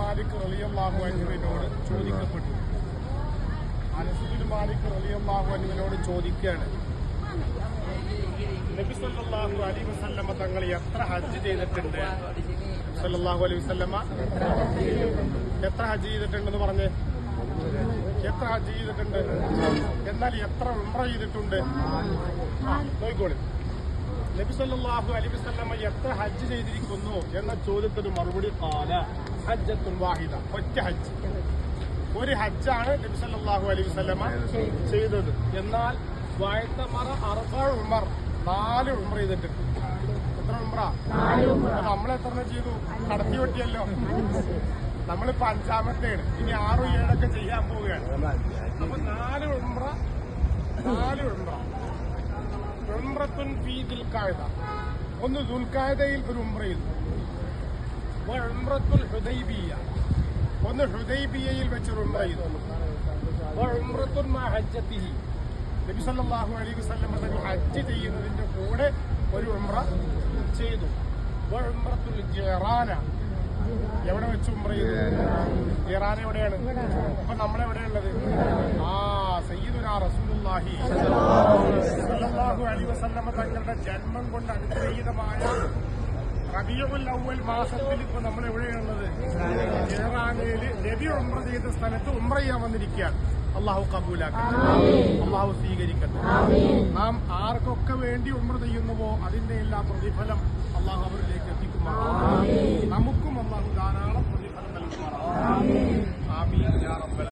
മാലിക് റളിയല്ലാഹു അൻഹുവിനോട് ചോദിക്കപ്പെട്ടു. അനസ് ബിൻ മാലിക് റളിയല്ലാഹു അൻഹുവിനോട് ചോദിക്കുകയാണ്, നബി സല്ലല്ലാഹു അലൈഹി വസല്ലമ തങ്ങൾ എത്ര ഹജ്ജ് ചെയ്തിട്ടുണ്ട്? സല്ലല്ലാഹു അലൈഹി വസല്ലമ എത്ര ഹജ്ജ് ചെയ്തിട്ടുണ്ടെന്ന് പറഞ്ഞേ. എത്ര ഹജ്ജ് ചെയ്തിട്ടുണ്ട്? എന്നാൽ എത്ര ഉംറ ചെയ്തിട്ടുണ്ട്? നോക്കിക്കോളി. നബി സല്ലല്ലാഹു അലൈഹി വസല്ലമ എത്ര ഹജ്ജ് ചെയ്തിരിക്കുന്നു എന്ന ചോദ്യത്തിന് മറുപടി ഖാല ഹജ്ജത്തുൻ വാഹിദ, ഒറ്റ ഹജ്ജ്. ഒരു ഹജ്ജാണ് നബി സല്ലല്ലാഹു അലൈഹി വസല്ലമ ചെയ്തത്. എന്നാൽ വഅതമറ അർബഅ ഉമർ, 4 ഉംറ ചെയ്തിട്ടുണ്ട്. എത്ര ഉംറ? നമ്മളെത്ര ചെയ്തു? കടത്തി വെട്ടിയല്ലോ. നമ്മളിപ്പോ 5ാമത്തെയാണ്. ഇനി 6, 7 ചെയ്യാൻ പോവുകയാണ്. അപ്പൊ 4 ഉംറ. ഉംറത്തുൻ ഫീ ദുൽഖഅദ, ഒന്ന് ദുൽഖഅദയിൽ ഒരു ഉംറ ചെയ്തു. ഉംറത്തുൽ ഹുദൈബിയ, ഒന്ന് ഹുദൈബിയയിൽ വെച്ചൊരു ഉംറ ചെയ്തു. ഉംറത്തുൻ മാ ഹജ്ജത്തിഹി, നബി സല്ലല്ലാഹു അലൈഹി വസല്ലം തങ്ങൾ ഹജ്ജ് ചെയ്യുന്നതിന്റെ കൂടെ ഒരു ഉംറ ചെയ്തു. ഉംറത്തുൽ ജിറാന, എവിടെ വെച്ച് ഉംറ ചെയ്തു? ജിറാന എവിടെയാണ്? അപ്പൊ നമ്മളെവിടെയുള്ളത്? സയ്യിദുനാ റസൂലുള്ളാഹി സ്വല്ലല്ലാഹു അലൈഹി വസല്ലം തങ്ങളുടെ ജന്മം കൊണ്ട് അനുഗ്രഹീതമായ റബീഉൽ അവ്വൽ മാസത്തിൽ ഇപ്പൊ നമ്മൾ എവിടെയുള്ളത്? ജിറാനയിൽ നബി ഉംറ ചെയ്ത സ്ഥലത്ത് ഉംറ ചെയ്യാൻ വന്നിരിക്കുകയാണ്. അള്ളാഹു കബൂലാക്കട്ടെ, അള്ളാഹു സ്വീകരിക്കട്ടെ. നാം ആർക്കൊക്കെ വേണ്ടി ഉംറ ചെയ്യുന്നുവോ അതിന്റെ എല്ലാ പ്രതിഫലം അള്ളാഹു അവരിലേക്ക് എത്തിക്കുമാറാകട്ടെ. നമുക്കും അള്ളാഹു ധാരാളം പ്രതിഫലം നൽകുമാറാകട്ടെ. ആമീൻ യാ റബ്ബൽ